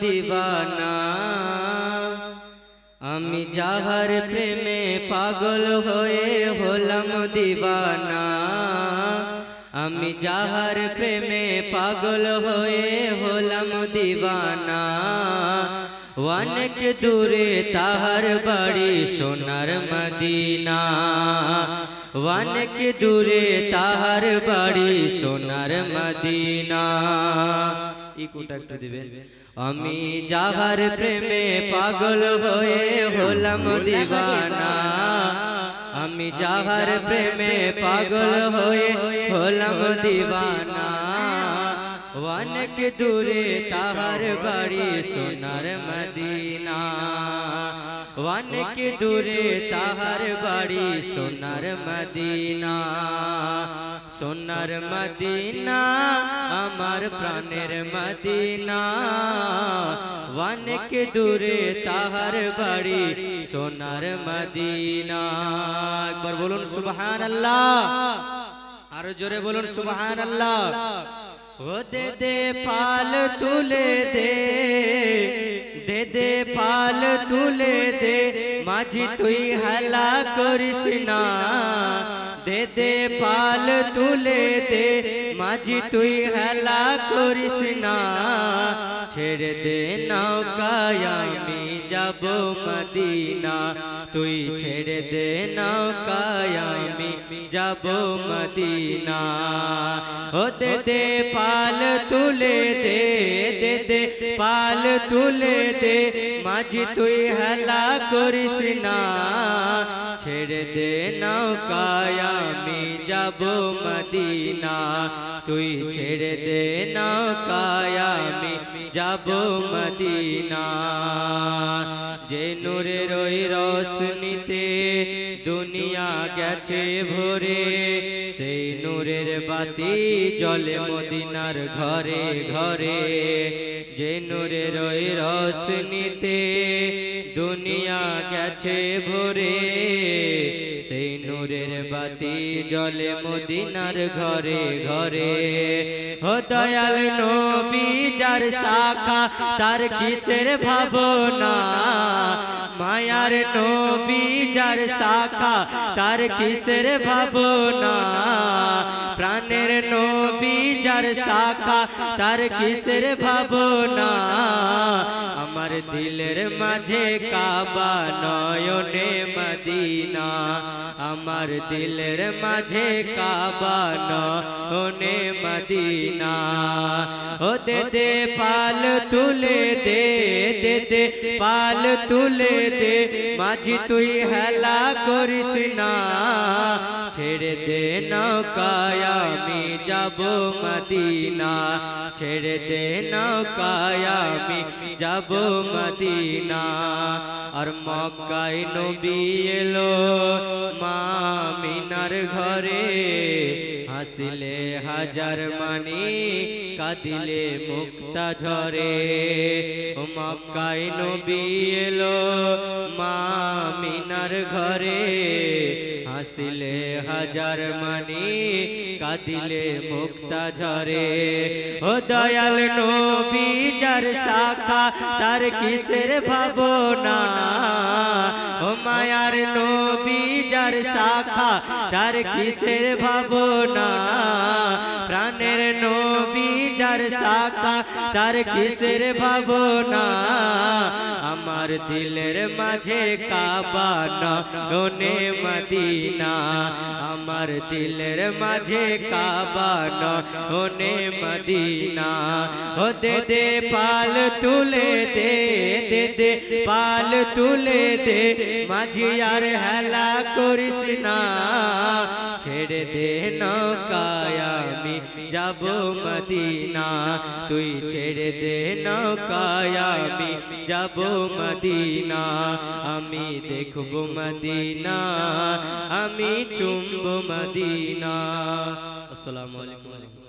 দিবানা। আমি যাহার প্রেমে পাগল হয়ে হলাম দিবানা। আমি যাহার প্রেমে পাগল হয়ে হলাম দিবানা। অনেক দূরে তাহার বাড়ি সোনার মদিনা। অনেক দূরে তাহার বাড়ি সোনার মদিনা। ইকুটা একটু দিবেন। আমি যাহার প্রেমে পাগল হয়ে হলাম দিবানা। আমি যাহার প্রেমে পাগল হয়ে হলাম দিবানা। অনেক দূরে তাহার বাড়ি সোনার মদিনা। অনেক দূরে তাহার বাড়ি সোনার মদিনা। সোনার মদিনা আমার প্রাণের মদিনা। অনেক দূরে তাহার বাড়ি সোনার মদিনা। একবার বলুন সুবহানাল্লাহ, আরো জোরে বলুন সুবহানাল্লাহ। ও দে দে পাল তুলে দে, দে দে পাল তুলে দে, মাঝি তুই হেলা করিস না। দে দে পাল তুলে দে, মাঝি তুই হেলা করিস না। ছেড়ে দে নৌকায় আমি যাব মদিনা। তুই ছেড়ে দে নৌকায় আমি যাব মদিনা। ও দে দে পাল তুলে দে, দে দে পাল তুলে দে, মাঝি তুই হেলা করিস না। ছেড়ে দে নৌকায় আমি যাব মদিনা। তুই ছেড়ে দে নৌকায় আমি যাব মদিনা। যে নূরের ওই রোশনীতে দুনিয়া গেছে ভরে, সেই নূরের বাতি জ্বলে মদিনার ঘরে ঘরে। যে নূরের ওই রোশনীতে দুনিয়া গেছে ভরে, সেই নূরের বাতি জ্বলে মদিনার ঘরে ঘরে। ও দয়াল নবী যার শাখা তার কিসের ভাবনা। মায়ার নবী যার শাখা তার কিসের ভাবনা। প্রাণের নবী যার শাখা তার কিসের ভাবনা। আমার দিলের মাঝে কাবা নয়নে মদিনা। আমার দিলের মাঝে কাবা নয়নে মদিনা। ও দে দে পাল তুলে দে, দে দে পাল তুলে দে, মাঝি তুই হেলা করিস না। ছেড়ে দে নৌকায় আমি যাব মদিনা। ছেড়ে দে নৌকায় আমি যাব মদিনা। আর মক্কায় নবী এলো মা আমিনার ঘরে, হাসিলে হাজার মানি কাঁদিলে মুক্তা ঝরে। মক্কায় নবী এলো মা আমিনার ঘরে, হাসিলে হাজার মানি কাঁদিলে মুক্তা ঝরে। ও দয়াল নবী যার শাখা তার কিসের ভাবনা। ও মায়ার নবী যার শাখা তার কিসের ভাবনা। প্রাণের নবী যার শাখা তার কিসের ভাবনা। আমার দিলের মাঝে কাবা নয়নে মদিনা। আমার দিলের মাঝে কাবা নয়নে মদিনা। ও দে দে পাল তুলে দে, দে দে পাল তুলে দে, মাঝি আর হেলা করিস না। ছেড়ে দে নৌকায় আমি যাব মদিনা। তুই ছেড়ে দে নৌকায় আমি যাব মদিনা। আমি দেখব মদিনা, আমি চুমব মদিনা। আসসালামু আলাইকুম।